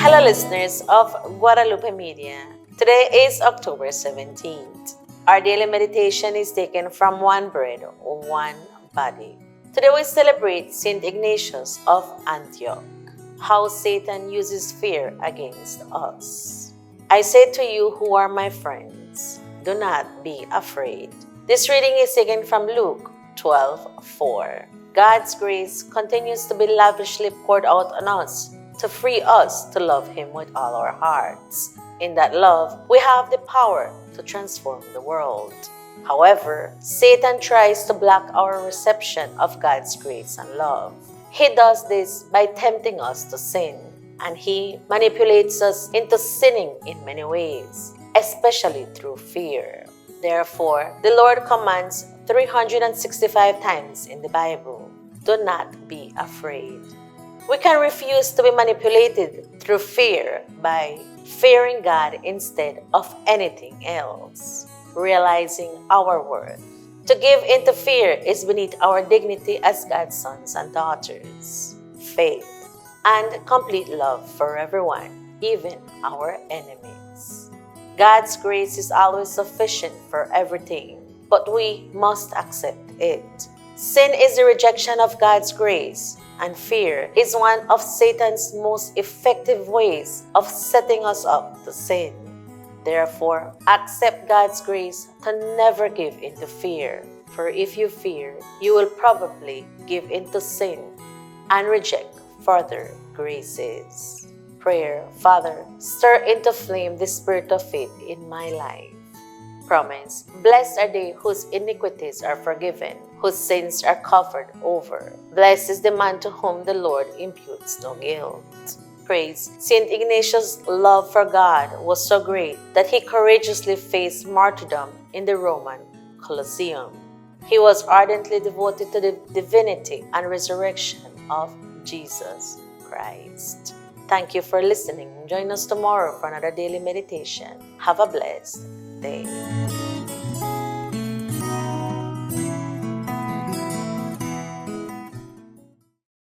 Hello, listeners of Guadalupe Media. Today is October 17th. Our daily meditation is taken from One Bread, One Body. Today we celebrate Saint Ignatius of Antioch, how Satan uses fear against us. I say to you who are my friends, do not be afraid. This reading is taken from Luke 12:4. God's grace continues to be lavishly poured out on us to free us to love Him with all our hearts. In that love, we have the power to transform the world. However, Satan tries to block our reception of God's grace and love. He does this by tempting us to sin, and he manipulates us into sinning in many ways, especially through fear. Therefore, the Lord commands 365 times in the Bible, do not be afraid. We can refuse to be manipulated through fear by fearing God instead of anything else, realizing our worth. To give in to fear is beneath our dignity as God's sons and daughters. Faith and complete love for everyone, even our enemies. God's grace is always sufficient for everything, but we must accept it. Sin is the rejection of God's grace, and fear is one of Satan's most effective ways of setting us up to sin. Therefore, accept God's grace to never give in to fear, for if you fear, you will probably give in to sin and reject further graces. Prayer. Father, stir into flame the spirit of faith in my life. Promise. Blessed are they whose iniquities are forgiven, whose sins are covered over. Blessed is the man to whom the Lord imputes no guilt. Praise. Saint Ignatius' love for God was so great that he courageously faced martyrdom in the Roman Colosseum. He was ardently devoted to the divinity and resurrection of Jesus Christ. Thank you for listening. Join us tomorrow for another daily meditation. Have a blessed day.